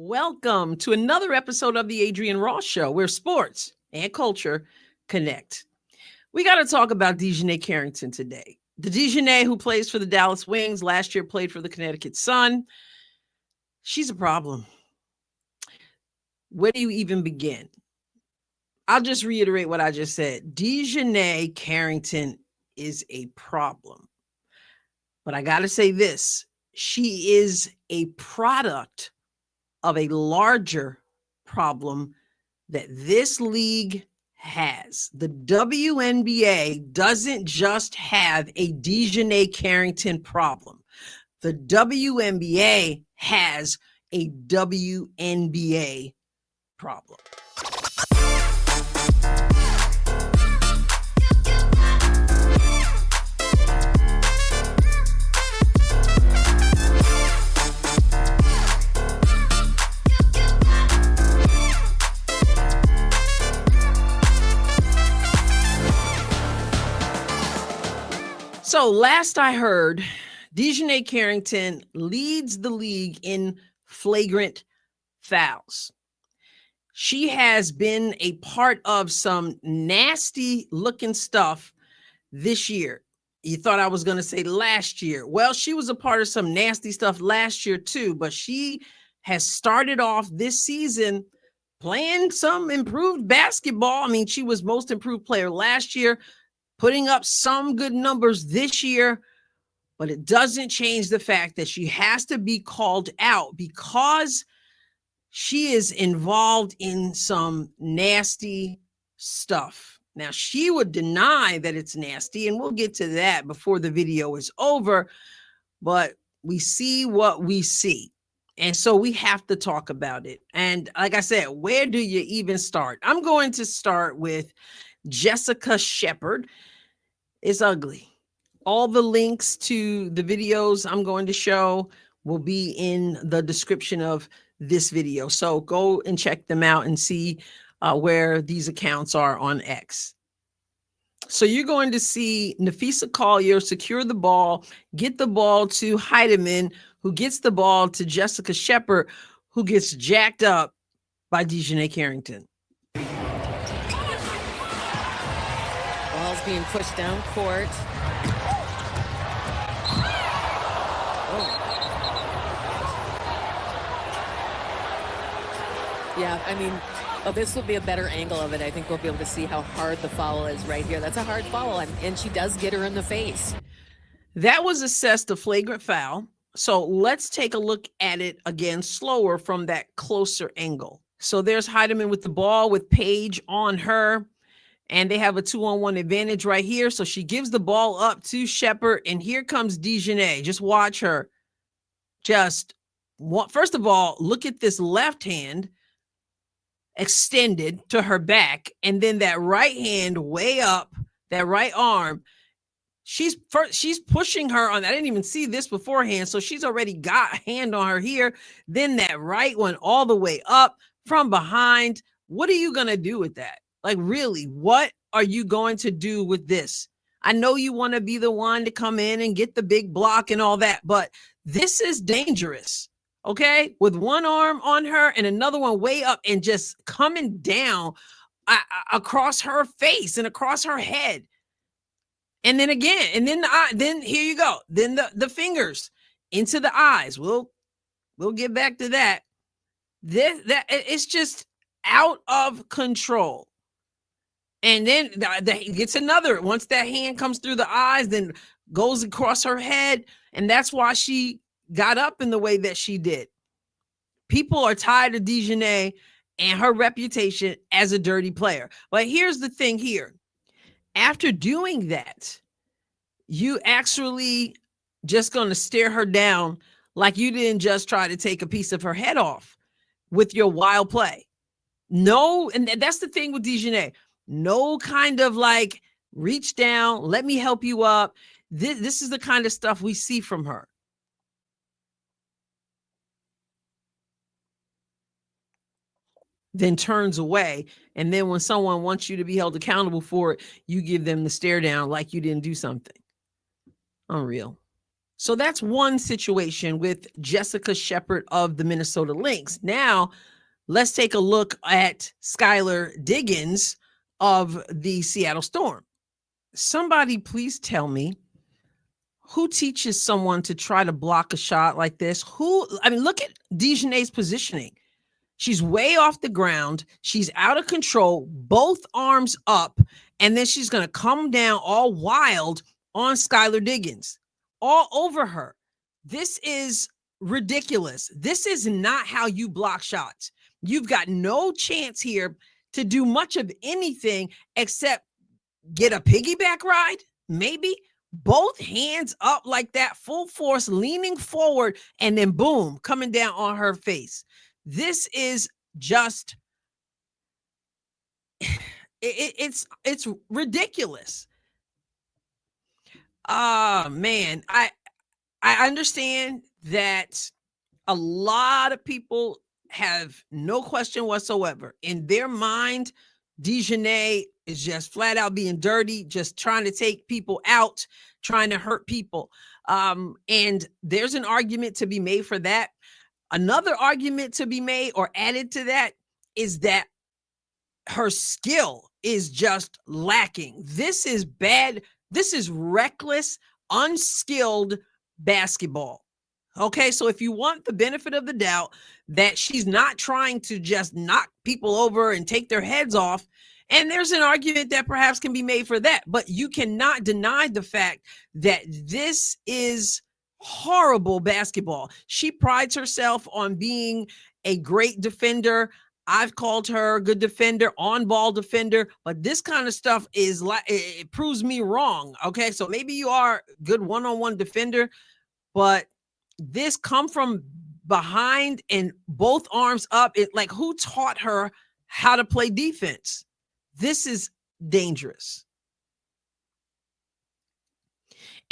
Welcome to another episode of the Adrienne Ross Show, where sports and culture connect. We got to talk about DiJonai Carrington today. The DiJonai who plays for the Dallas Wings, last year played for the Connecticut Sun. She's a problem. Where do you even begin? I'll just reiterate what I just said. DiJonai Carrington is a problem. But I got to say this. She is a product of a larger problem that this league has. The WNBA doesn't just have a DiJonai Carrington problem. The WNBA has a WNBA problem. So last I heard, DiJonai Carrington leads the league in flagrant fouls. She has been a part of some nasty looking stuff this year. You thought I was going to say last year. Well, she was a part of some nasty stuff last year too, but she has started off this season playing some improved basketball. I mean, she was most improved player last year, putting up some good numbers this year, but it doesn't change the fact that she has to be called out because she is involved in some nasty stuff. Now, she would deny that it's nasty, and we'll get to that before the video is over, but we see what we see. And so we have to talk about it. And like I said, where do you even start? I'm going to start with Jessica Shepard. It's ugly. All the links to the videos I'm going to show will be in the description of this video. So go and check them out and see where these accounts are on X. So you're going to see Nafisa Collier secure the ball, get the ball to Heidemann, who gets the ball to Jessica Shepard, who gets jacked up by DiJonai Carrington. Ball's being pushed down court. Yeah, I mean, this will be a better angle of it. I think we'll be able to see how hard the foul is right here. That's a hard foul, and she does get her in the face. That was assessed a flagrant foul. So let's take a look at it again slower from that closer angle. So there's Heidemann with the ball with Paige on her. And they have a 2-on-1 advantage right here. So she gives the ball up to Shepard. And here comes DiJonai. Just watch her. First of all, look at this left hand extended to her back. And then that right hand way up, that right arm. She's pushing her on. I didn't even see this beforehand. So she's already got a hand on her here. Then that right one all the way up from behind. What are you going to do with that? Like, really, what are you going to do with this? I know you want to be the one to come in and get the big block and all that, but this is dangerous, okay? With one arm on her and another one way up and just coming down across her face and across her head. And then again, and then here you go. Then the fingers into the eyes. We'll get back to that. It's just out of control. And then gets another. Once that hand comes through the eyes, then goes across her head. And that's why she got up in the way that she did. People are tired of DiJonai and her reputation as a dirty player. But here's the thing here. After doing that, you actually just going to stare her down like you didn't just try to take a piece of her head off with your wild play. No, and that's the thing with DiJonai. No kind of like reach down, let me help you up. This is the kind of stuff we see from her. Then turns away. And then when someone wants you to be held accountable for it, you give them the stare down like you didn't do something. Unreal. So that's one situation with Jessica Shepard of the Minnesota Lynx. Now, let's take a look at Skylar Diggins of the Seattle Storm. Somebody please tell me, who teaches someone to try to block a shot like this? Look at DiJonai's positioning. She's way off the ground. She's out of control, both arms up, and then she's going to come down all wild on Skylar Diggins, all over her. This is ridiculous. This is not how you block shots. You've got no chance here to do much of anything except get a piggyback ride, maybe. Both hands up like that, full force, leaning forward, and then boom, coming down on her face. This is just it's ridiculous. Man, I understand that a lot of people have no question whatsoever in their mind. DiJonai is just flat out being dirty, just trying to take people out, trying to hurt people. And there's an argument to be made for that. Another argument to be made or added to that is that her skill is just lacking. This is bad. This is reckless, unskilled basketball. Okay, so if you want the benefit of the doubt that she's not trying to just knock people over and take their heads off, and there's an argument that perhaps can be made for that, but you cannot deny the fact that this is horrible basketball. She prides herself on being a great defender. I've called her a good defender, on-ball defender, but this kind of stuff is like, it proves me wrong. Okay, so maybe you are a good one-on-one defender, but this come from behind and both arms up. It like, who taught her how to play defense? This is dangerous.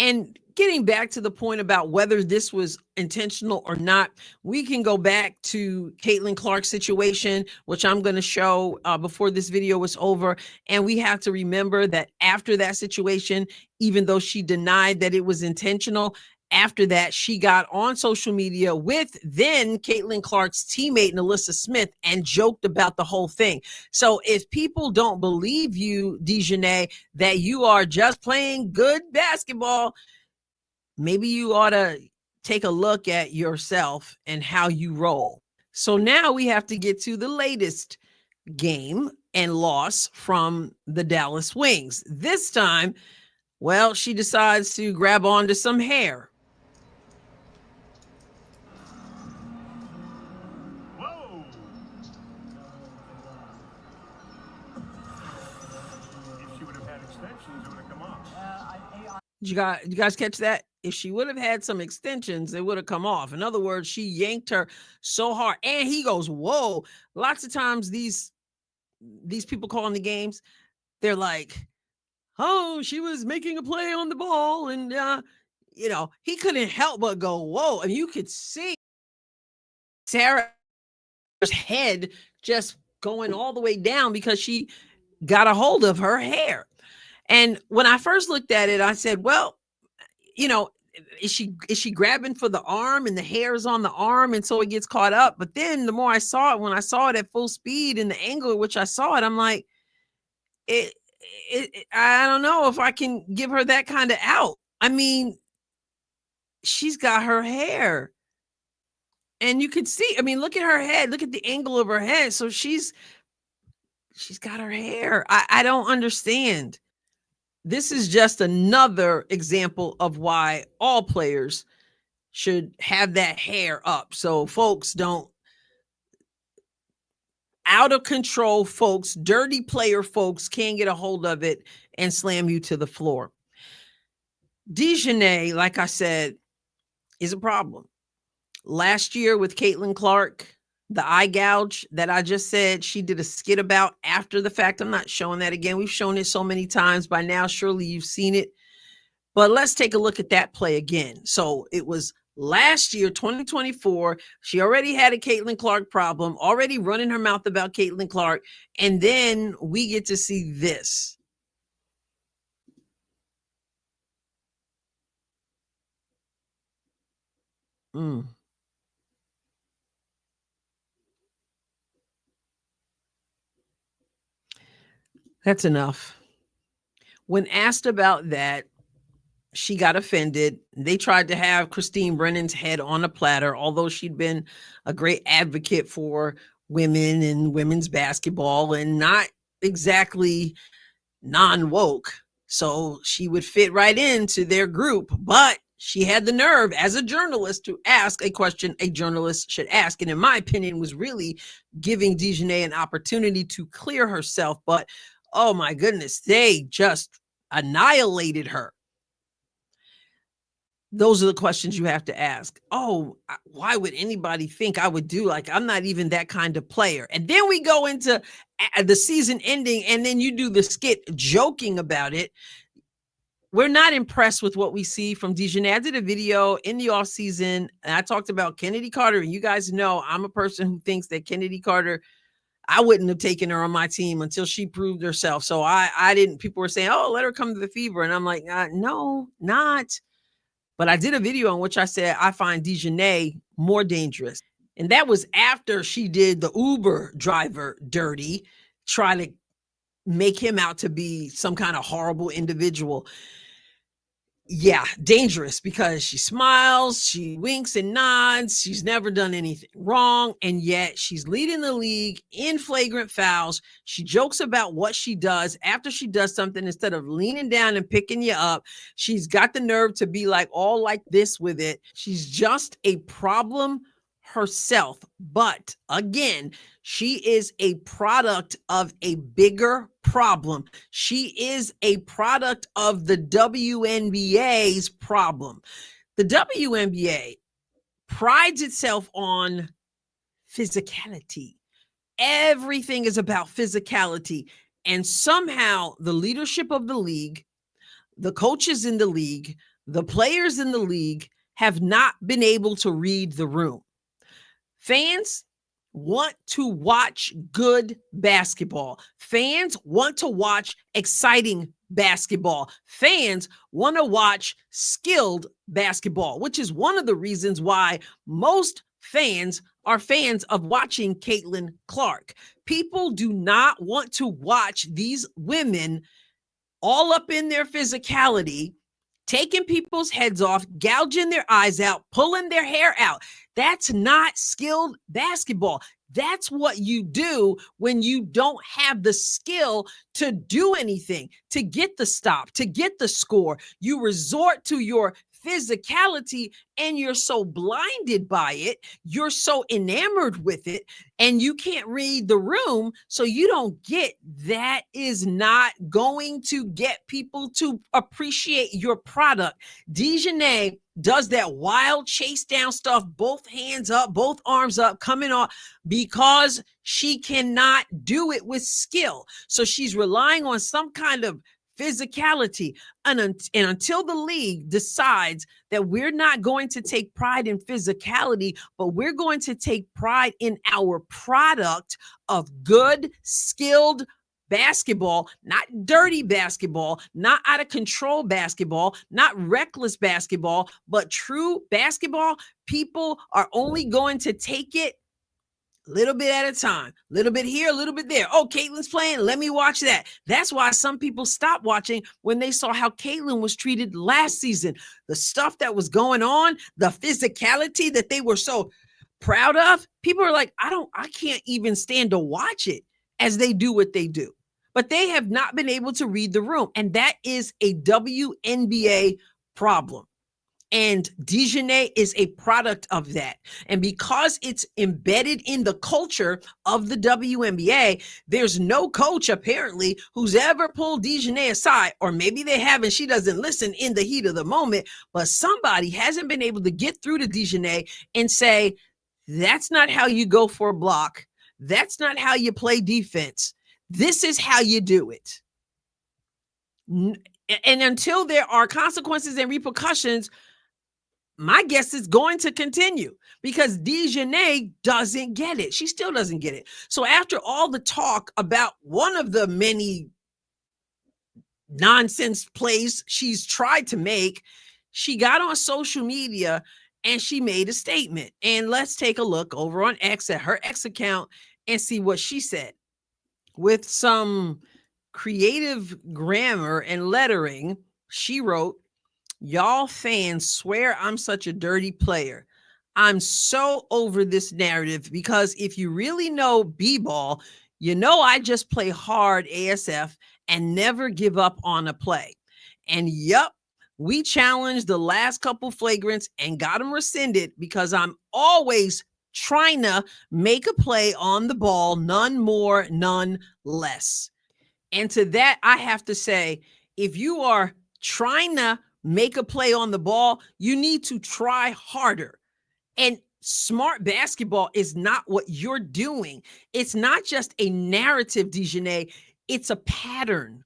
And getting back to the point about whether this was intentional or not, we can go back to Caitlin Clark's situation, which I'm going to show before this video is over. And we have to remember that after that situation, even though she denied that it was intentional, after that, she got on social media with then Caitlin Clark's teammate, Alyssa Smith, and joked about the whole thing. So if people don't believe you, DiJonai, that you are just playing good basketball, maybe you ought to take a look at yourself and how you roll. So now we have to get to the latest game and loss from the Dallas Wings. This time, well, she decides to grab onto some hair. You guys catch that? If she would have had some extensions, it would have come off. In other words, she yanked her so hard. And he goes, whoa. Lots of times these people calling the games, they're like, oh, she was making a play on the ball. And, he couldn't help but go, whoa. And you could see Sarah's head just going all the way down because she got a hold of her hair. And when I first looked at it, I said, well, is she grabbing for the arm and the hair is on the arm and so it gets caught up? But then the more I saw it, when I saw it at full speed and the angle at which I saw it, I'm like, I don't know if I can give her that kind of out. I mean, she's got her hair. And you could see, look at her head, look at the angle of her head. So she's got her hair. I don't understand. This is just another example of why all players should have that hair up. So folks don't, out of control folks, dirty player folks can't get a hold of it and slam you to the floor. DiJonai, like I said, is a problem. Last year with Caitlin Clark, the eye gouge that I just said, she did a skit about after the fact. I'm not showing that again. We've shown it so many times by now. Surely you've seen it. But let's take a look at that play again. So it was last year, 2024. She already had a Caitlin Clark problem, already running her mouth about Caitlin Clark. And then we get to see this. Mm. That's enough. When asked about that, she got offended. They tried to have Christine Brennan's head on a platter, although she'd been a great advocate for women and women's basketball and not exactly non-woke. So she would fit right into their group, but she had the nerve as a journalist to ask a question a journalist should ask. And in my opinion, was really giving DiJonai an opportunity to clear herself. But oh my goodness, they just annihilated her. Those are the questions you have to ask. Oh, why would anybody think I would do, like, I'm not even that kind of player. And then we go into the season ending, and then you do the skit joking about it. We're not impressed with what we see from DiJonai. I did a video in the off season, and I talked about Kennedy Carter. And you guys know I'm a person who thinks that Kennedy Carter, I wouldn't have taken her on my team until she proved herself. So I didn't. People were saying, "Oh, let her come to the Fever," and I'm like, no, not. But I did a video in which I said I find DiJonai more dangerous. And that was after she did the Uber driver dirty, try to make him out to be some kind of horrible individual. Yeah, dangerous, because she smiles, she winks and nods, she's never done anything wrong, and yet she's leading the league in flagrant fouls. She jokes about what she does after she does something. Instead of leaning down and picking you up, she's got the nerve to be like all like this with it. She's just a problem herself. But again, she is a product of a bigger problem. She is a product of the WNBA's problem. The WNBA prides itself on physicality. Everything is about physicality. And somehow the leadership of the league, the coaches in the league, the players in the league have not been able to read the room. Fans want to watch good basketball. Fans want to watch exciting basketball. Fans want to watch skilled basketball, which is one of the reasons why most fans are fans of watching Caitlin Clark. People do not want to watch these women all up in their physicality, taking people's heads off, gouging their eyes out, pulling their hair out. That's not skilled basketball. That's what you do when you don't have the skill to do anything, to get the stop, to get the score. You resort to your physicality, and you're so blinded by it, you're so enamored with it, and you can't read the room, so you don't get that. Is not going to get people to appreciate your product. DiJonai does that wild chase down stuff, both hands up, both arms up, coming off, because she cannot do it with skill. So she's relying on some kind of physicality. And until the league decides that we're not going to take pride in physicality, but we're going to take pride in our product of good, skilled basketball, not dirty basketball, not out of control basketball, not reckless basketball, but true basketball, people are only going to take it a little bit at a time, a little bit here, a little bit there. Oh, Caitlin's playing, let me watch that. That's why some people stopped watching when they saw how Caitlin was treated last season. The stuff that was going on, the physicality that they were so proud of. People are like, I can't even stand to watch it as they do what they do. But they have not been able to read the room. And that is a WNBA problem. And DiJonai is a product of that. And because it's embedded in the culture of the WNBA, there's no coach apparently who's ever pulled DiJonai aside, or maybe they have and she doesn't listen in the heat of the moment, but somebody hasn't been able to get through to DiJonai and say, that's not how you go for a block. That's not how you play defense. This is how you do it. And until there are consequences and repercussions, my guess is going to continue, because DiJonai doesn't get it. She still doesn't get it. So after all the talk about one of the many nonsense plays she's tried to make, she got on social media and she made a statement. And let's take a look over on X at her X account and see what she said. With some creative grammar and lettering, she wrote, "Y'all fans swear I'm such a dirty player. I'm so over this narrative because if you really know b-ball, you know I just play hard ASF and never give up on a play. And yup, we challenged the last couple flagrants and got them rescinded because I'm always trying to make a play on the ball, none more, none less." And to that, I have to say, if you are trying to make a play on the ball, you need to try harder. And smart basketball is not what you're doing. It's not just a narrative, DiJonai. It's a pattern.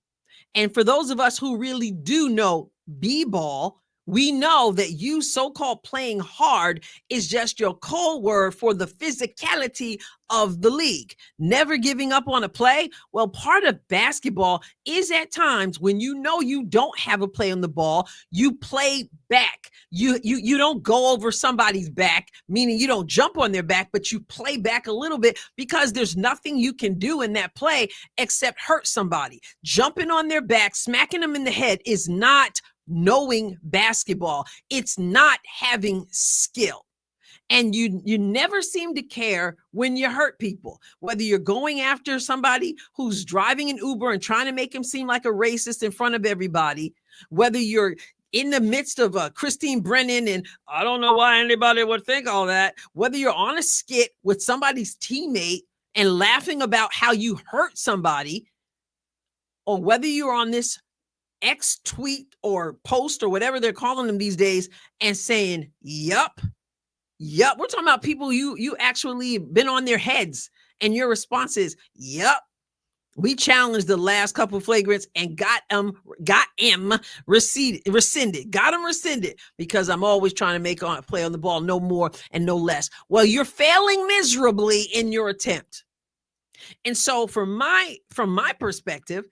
And for those of us who really do know b-ball, we know that you so-called playing hard is just your code word for the physicality of the league. Never giving up on a play. Well, part of basketball is at times when you know you don't have a play on the ball, you play back. You don't go over somebody's back, meaning you don't jump on their back, but you play back a little bit because there's nothing you can do in that play except hurt somebody. Jumping on their back, smacking them in the head is not knowing basketball. It's not having skill. And you never seem to care when you hurt people, whether you're going after somebody who's driving an Uber and trying to make him seem like a racist in front of everybody, whether you're in the midst of Christine Brennan, and I don't know why anybody would think all that, whether you're on a skit with somebody's teammate and laughing about how you hurt somebody, or whether you're on this X tweet or post or whatever they're calling them these days and saying, yup. We're talking about people you actually been on their heads, and your response is, yup. We challenged the last couple flagrants and got them rescinded. Got them rescinded because I'm always trying to make a play on the ball, no more and no less. Well, you're failing miserably in your attempt. And so from my perspective,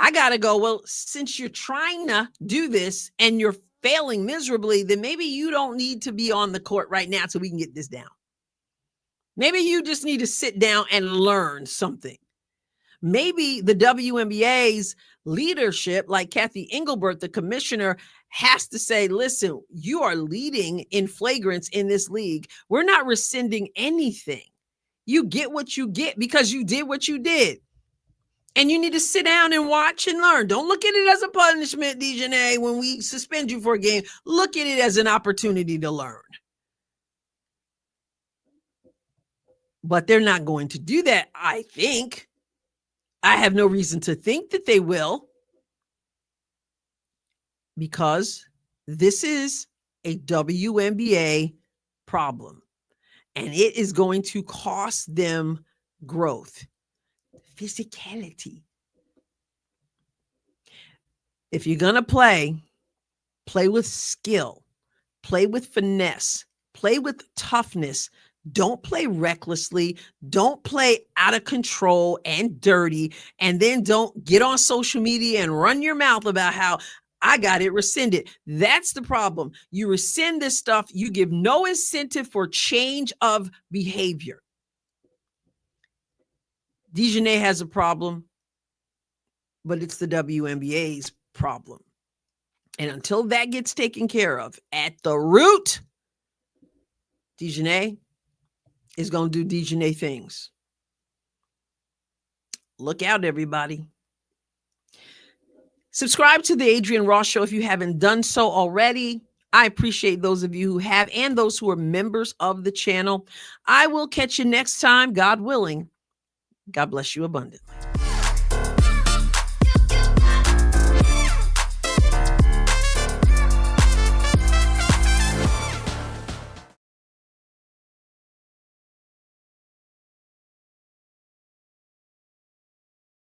I got to go, well, since you're trying to do this and you're failing miserably, then maybe you don't need to be on the court right now so we can get this down. Maybe you just need to sit down and learn something. Maybe the WNBA's leadership, like Kathy Engelbert, the commissioner, has to say, listen, you are leading in flagrants in this league. We're not rescinding anything. You get what you get because you did what you did. And you need to sit down and watch and learn. Don't look at it as a punishment, DiJonai, when we suspend you for a game. Look at it as an opportunity to learn. But they're not going to do that, I think. I have no reason to think that they will, because this is a WNBA problem, and it is going to cost them growth. Physicality. If you're going to play with skill, play with finesse, play with toughness. Don't play recklessly. Don't play out of control and dirty. And then don't get on social media and run your mouth about how I got it rescinded. That's the problem. You rescind this stuff. You give no incentive for change of behavior. DiJonai has a problem, but it's the WNBA's problem. And until that gets taken care of at the root, DiJonai is going to do DiJonai things. Look out, everybody. Subscribe to the Adrienne Ross Show if you haven't done so already. I appreciate those of you who have and those who are members of the channel. I will catch you next time, God willing. God bless you abundantly.